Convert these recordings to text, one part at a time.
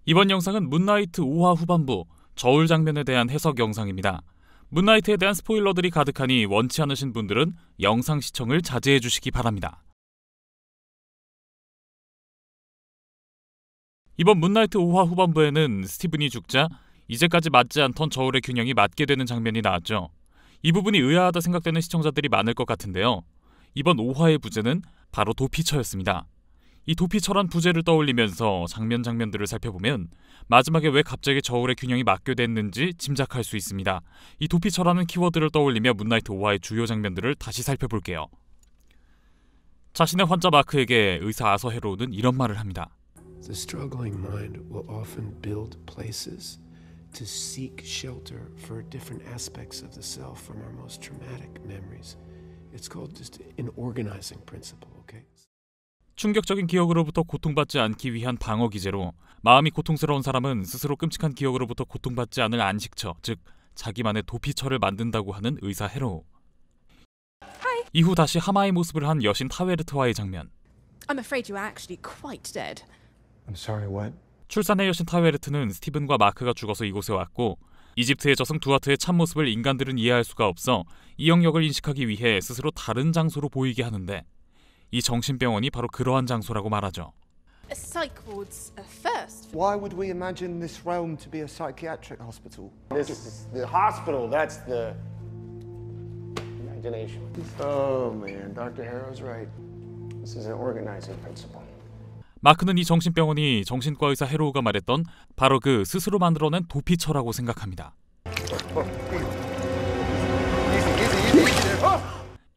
이번 영상은 문나이트 5화 후반부 저울 장면에 대한 해석 영상입니다. 문나이트에 대한 스포일러들이 가득하니 원치 않으신 분들은 영상 시청을 자제해 주시기 바랍니다. 이번 문나이트 5화 후반부에는 스티븐이 죽자 이제까지 맞지 않던 저울의 균형이 맞게 되는 장면이 나왔죠. 이 부분이 의아하다 생각되는 시청자들이 많을 것 같은데요. 이번 5화의 부제는 바로 도피처였습니다. 이 도피처란 부제를 떠올리면서 장면들을 살펴보면 마지막에 왜 갑자기 저울의 균형이 맞게 됐는지 짐작할 수 있습니다. 이 도피처라는 키워드를 떠올리며 문나이트 5화의 주요 장면들을 다시 살펴볼게요. 자신의 환자 마크에게 의사 아서 헤로우는 이런 말을 합니다. The struggling mind will often build places to seek shelter for different aspects of the self from our most traumatic memories. It's called just an organizing principle, okay? 충격적인 기억으로부터 고통받지 않기 위한 방어 기제로 마음이 고통스러운 사람은 스스로 끔찍한 기억으로부터 고통받지 않을 안식처, 즉 자기만의 도피처를 만든다고 하는 의사 헤로우. 이후 다시 하마의 모습을 한 여신 타웨르트와의 장면. I'm afraid you are actually quite dead. I'm sorry, what? 출산의 여신 타웨르트는 스티븐과 마크가 죽어서 이곳에 왔고 이집트의 저승 두아트의 참모습을 인간들은 이해할 수가 없어 이 영역을 인식하기 위해 스스로 다른 장소로 보이게 하는데 이 정신병원이 바로 그러한 장소라고 말하죠. A psych ward's a first. Why would we imagine this realm to be a psychiatric hospital? This is the hospital. That's the imagination. Oh man, Dr. Harrow's right. This is an organizing principle. 마크는 이 정신병원이 정신과 의사 헤로우가 말했던 바로 그 스스로 만들어낸 도피처라고 생각합니다.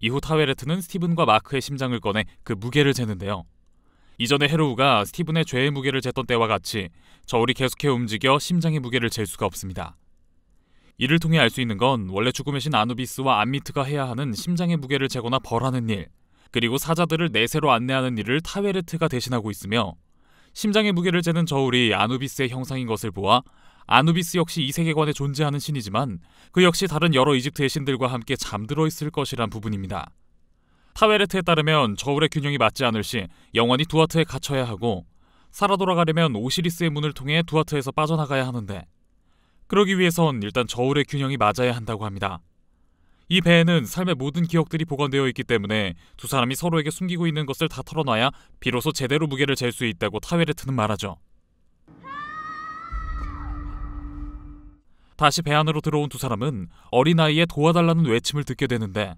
이후 타웨르트는 스티븐과 마크의 심장을 꺼내 그 무게를 재는데요. 이전에 헤로우가 스티븐의 죄의 무게를 쟀던 때와 같이 저울이 계속해 움직여 심장의 무게를 잴 수가 없습니다. 이를 통해 알 수 있는 건 원래 죽음의 신 아누비스와 안미트가 해야 하는 심장의 무게를 재거나 벌하는 일, 그리고 사자들을 내세로 안내하는 일을 타웨르트가 대신하고 있으며 심장의 무게를 재는 저울이 아누비스의 형상인 것을 보아 아누비스 역시 이 세계관에 존재하는 신이지만 그 역시 다른 여러 이집트의 신들과 함께 잠들어 있을 것이란 부분입니다. 타웨르트에 따르면 저울의 균형이 맞지 않을 시 영원히 두아트에 갇혀야 하고 살아 돌아가려면 오시리스의 문을 통해 두아트에서 빠져나가야 하는데 그러기 위해선 일단 저울의 균형이 맞아야 한다고 합니다. 이 배에는 삶의 모든 기억들이 보관되어 있기 때문에 두 사람이 서로에게 숨기고 있는 것을 다 털어놔야 비로소 제대로 무게를 잴 수 있다고 타웨르트는 말하죠. 다시 배 안으로 들어온 두 사람은 어린아이의 도와달라는 외침을 듣게 되는데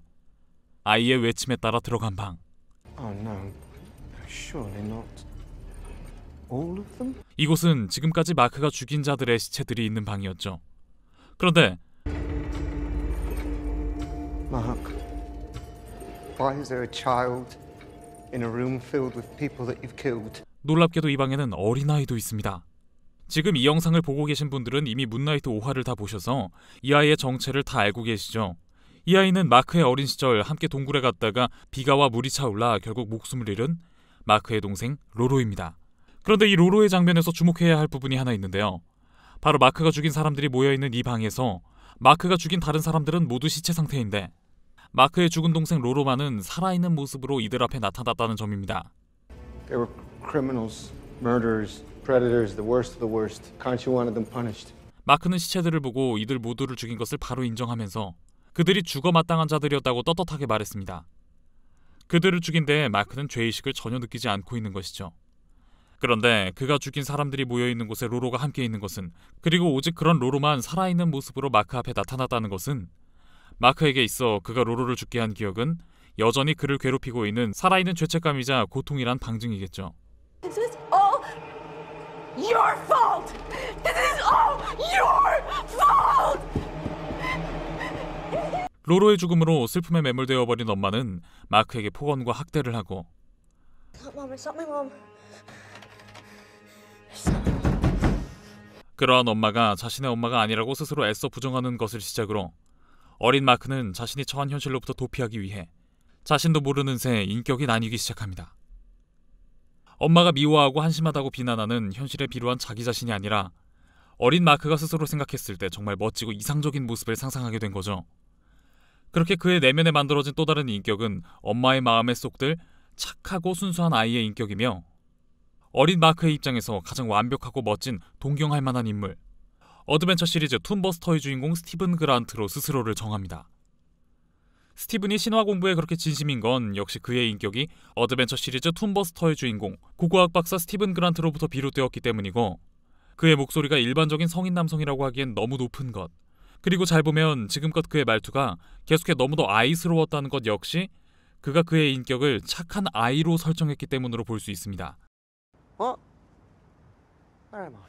아이의 외침에 따라 들어간 방. Oh no, surely not all of them? 이곳은 지금까지 마크가 죽인 자들의 시체들이 있는 방이었죠. 그런데 Mark, why is there a child in a room filled with people that you've killed? 놀랍게도 이 방에는 어린아이도 있습니다. 지금 이 영상을 보고 계신 분들은 이미 문나이트 5화를 다 보셔서 이 아이의 정체를 다 알고 계시죠. 이 아이는 마크의 어린 시절 함께 동굴에 갔다가 비가 와 물이 차올라 결국 목숨을 잃은 마크의 동생 로로입니다. 그런데 이 로로의 장면에서 주목해야 할 부분이 하나 있는데요. 바로 마크가 죽인 사람들이 모여있는 이 방에서 마크가 죽인 다른 사람들은 모두 시체 상태인데 마크의 죽은 동생 로로만은 살아있는 모습으로 이들 앞에 나타났다는 점입니다. They were criminals, murderers, predators, the worst of the worst. Can't you want them punished? 마크는 시체들을 보고 이들 모두를 죽인 것을 바로 인정하면서 그들이 죽어 마땅한 자들이었다고 떳떳하게 말했습니다. 그들을 죽인 데에 마크는 죄의식을 전혀 느끼지 않고 있는 것이죠. 그런데 그가 죽인 사람들이 모여있는 곳에 로로가 함께 있는 것은, 그리고 오직 그런 로로만 살아있는 모습으로 마크 앞에 나타났다는 것은 마크에게 있어 그가 로로를 죽게 한 기억은 여전히 그를 괴롭히고 있는 살아있는 죄책감이자 고통이란 방증이겠죠. This is all your fault. This is all your fault. 로로의 죽음으로 슬픔에 매몰되어 버린 엄마는 마크에게 폭언과 학대를 하고 그러한 엄마가 자신의 엄마가 아니라고 스스로 애써 부정하는 것을 시작으로 어린 마크는 자신이 처한 현실로부터 도피하기 위해 자신도 모르는 새 인격이 나뉘기 시작합니다. 엄마가 미워하고 한심하다고 비난하는 현실에 비루한 자기 자신이 아니라 어린 마크가 스스로 생각했을 때 정말 멋지고 이상적인 모습을 상상하게 된 거죠. 그렇게 그의 내면에 만들어진 또 다른 인격은 엄마의 마음에 쏙들 착하고 순수한 아이의 인격이며 어린 마크의 입장에서 가장 완벽하고 멋진 동경할 만한 인물, 어드벤처 시리즈 툰버스터의 주인공 스티븐 그란트로 스스로를 정합니다. 스티븐이 신화 공부에 그렇게 진심인 건 역시 그의 인격이 어드벤처 시리즈 툰버스터의 주인공 고고학 박사 스티븐 그란트로부터 비롯되었기 때문이고, 그의 목소리가 일반적인 성인 남성이라고 하기엔 너무 높은 것, 그리고 잘 보면 지금껏 그의 말투가 계속해 너무도 아이스러웠다는 것 역시 그가 그의 인격을 착한 아이로 설정했기 때문으로 볼 수 있습니다. What? Where am I?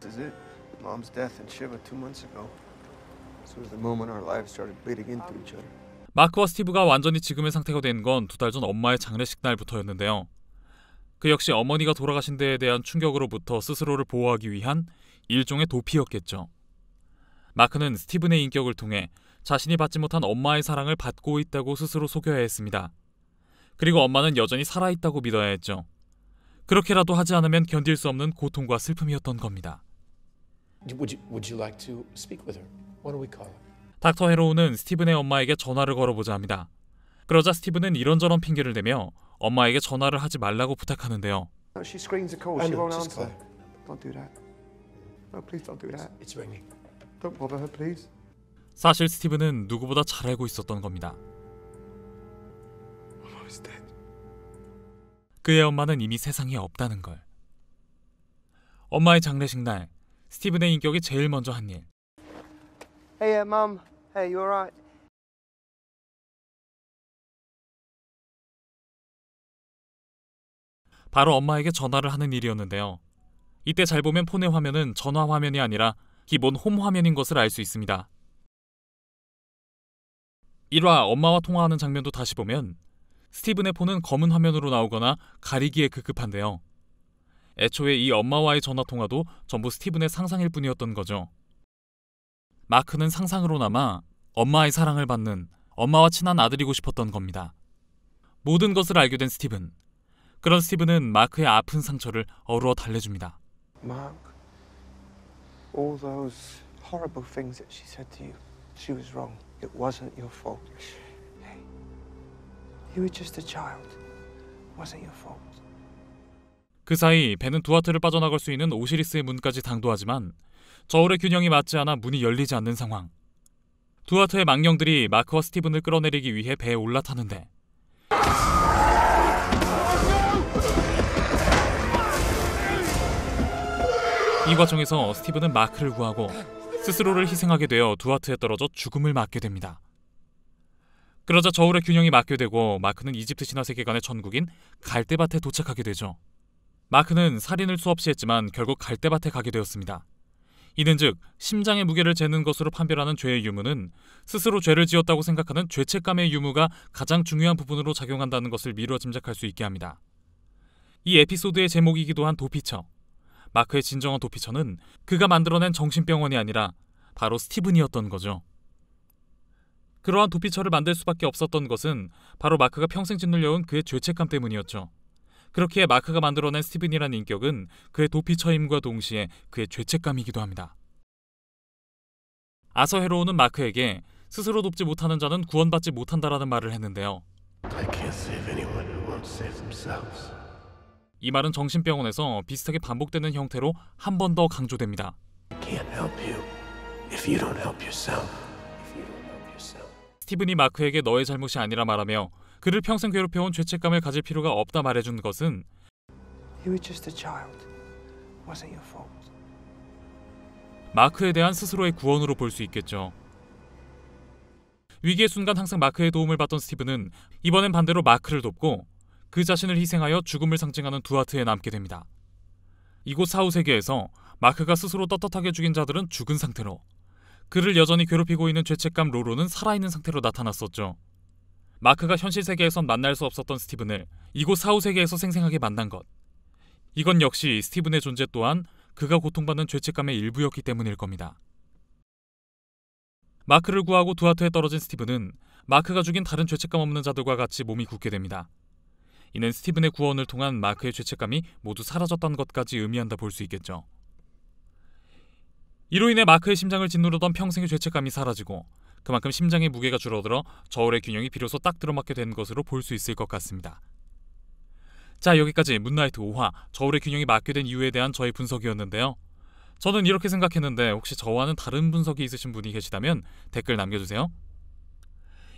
This is it. Mom's death in Shiva 2 months ago. This was the moment our lives started bleeding into each other. 마크와 스티브가 완전히 지금의 상태가 된 건 2달 전 엄마의 장례식 날부터였는데요. 그 역시 어머니가 돌아가신 데에 대한 충격으로부터 스스로를 보호하기 위한 일종의 도피였겠죠. 마크는 스티븐의 인격을 통해 자신이 받지 못한 엄마의 사랑을 받고 있다고 스스로 속여야 했습니다. 그리고 엄마는 여전히 살아있다고 믿어야 했죠. 그렇게라도 하지 않으면 견딜 수 없는 고통과 슬픔이었던 겁니다. Would you like to speak with her? Why don't we call her? 닥터 헤로우는 스티븐의 엄마에게 전화를 걸어보자 합니다. 그러자 스티븐은 이런저런 핑계를 대며 엄마에게 전화를 하지 말라고 부탁하는데요. No, she screens a call. I She know, won't just answer. call her. Don't do that. No, please don't do that. It's ringing. Don't bother her, please. 사실 스티븐은 누구보다 잘 알고 있었던 겁니다. Mama's dead. 그의 엄마는 이미 세상에 없다는 걸. 엄마의 장례식 날, 스티븐의 인격이 제일 먼저 한 일. Hey, Mum. Hey, you alright? 바로 엄마에게 전화를 하는 일이었는데요. 이때 잘 보면 폰의 화면은 전화 화면이 아니라 기본 홈 화면인 것을 알 수 있습니다. 1화 엄마와 통화하는 장면도 다시 보면 스티븐의 폰은 검은 화면으로 나오거나 가리기에 급급한데요. 애초에 이 엄마와의 전화 통화도 전부 스티븐의 상상일 뿐이었던 거죠. 마크는 상상으로나마 엄마의 사랑을 받는 엄마와 친한 아들이고 싶었던 겁니다. 모든 것을 알게 된 스티븐. 그런 스티븐은 마크의 아픈 상처를 어루어 달래줍니다. Mark, all those horrible things that she said to you, she was wrong. It wasn't your fault. Hey, you were just a child. It wasn't your fault. 그 사이 벤은 두아트를 빠져나갈 수 있는 오시리스의 문까지 당도하지만 저울의 균형이 맞지 않아 문이 열리지 않는 상황. 두아트의 망령들이 마크와 스티븐을 끌어내리기 위해 배에 올라타는데 이 과정에서 스티븐은 마크를 구하고 스스로를 희생하게 되어 두아트에 떨어져 죽음을 맞게 됩니다. 그러자 저울의 균형이 맞게 되고 마크는 이집트 신화 세계관의 천국인 갈대밭에 도착하게 되죠. 마크는 살인을 수없이 했지만 결국 갈대밭에 가게 되었습니다. 이는즉 심장의 무게를 재는 것으로 판별하는 죄의 유무는 스스로 죄를 지었다고 생각하는 죄책감의 유무가 가장 중요한 부분으로 작용한다는 것을 미루어 짐작할 수 있게 합니다. 이 에피소드의 제목이기도 한 도피처. 마크의 진정한 도피처는 그가 만들어낸 정신병원이 아니라 바로 스티븐이었던 거죠. 그러한 도피처를 만들 수밖에 없었던 것은 바로 마크가 평생 짓눌려온 그의 죄책감 때문이었죠. 그렇기에 마크가 만들어낸 스티븐이라는 인격은 그의 도피처임과 동시에 그의 죄책감이기도 합니다. 아서 헤로우는 마크에게 스스로 돕지 못하는 자는 구원받지 못한다라는 말을 했는데요. I can't save anyone who won't save themselves. 이 말은 정신병원에서 비슷하게 반복되는 형태로 한 번 더 강조됩니다. I can't help you if you don't help yourself. 스티븐이 마크에게 너의 잘못이 아니라 말하며 그를 평생 괴롭혀온 죄책감을 가질 필요가 없다 말해준 것은 You were just a child. It wasn't your fault. 마크에 대한 스스로의 구원으로 볼 수 있겠죠. 위기의 순간 항상 마크의 도움을 받던 스티븐은 이번엔 반대로 마크를 돕고 그 자신을 희생하여 죽음을 상징하는 두아트에 남게 됩니다. 이곳 사후 세계에서 마크가 스스로 떳떳하게 죽인 자들은 죽은 상태로, 그를 여전히 괴롭히고 있는 죄책감 로로는 살아있는 상태로 나타났었죠. 마크가 현실 세계에선 만날 수 없었던 스티븐을 이곳 사후 세계에서 생생하게 만난 것. 이건 역시 스티븐의 존재 또한 그가 고통받는 죄책감의 일부였기 때문일 겁니다. 마크를 구하고 두아트에 떨어진 스티븐은 마크가 죽인 다른 죄책감 없는 자들과 같이 몸이 굳게 됩니다. 이는 스티븐의 구원을 통한 마크의 죄책감이 모두 사라졌던 것까지 의미한다 볼 수 있겠죠. 이로 인해 마크의 심장을 짓누르던 평생의 죄책감이 사라지고 그만큼 심장의 무게가 줄어들어 저울의 균형이 비로소 딱 들어맞게 된 것으로 볼 수 있을 것 같습니다. 자, 여기까지 문나이트 5화 저울의 균형이 맞게 된 이유에 대한 저의 분석이었는데요. 저는 이렇게 생각했는데 혹시 저와는 다른 분석이 있으신 분이 계시다면 댓글 남겨주세요.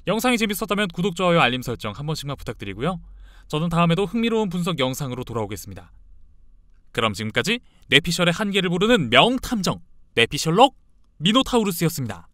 영상이 재밌었다면 구독, 좋아요, 알림 설정 한 번씩만 부탁드리고요. 저는 다음에도 흥미로운 분석 영상으로 돌아오겠습니다. 그럼 지금까지 뇌피셜의 한계를 모르는 명탐정 뇌피셜록 미노타우루스였습니다.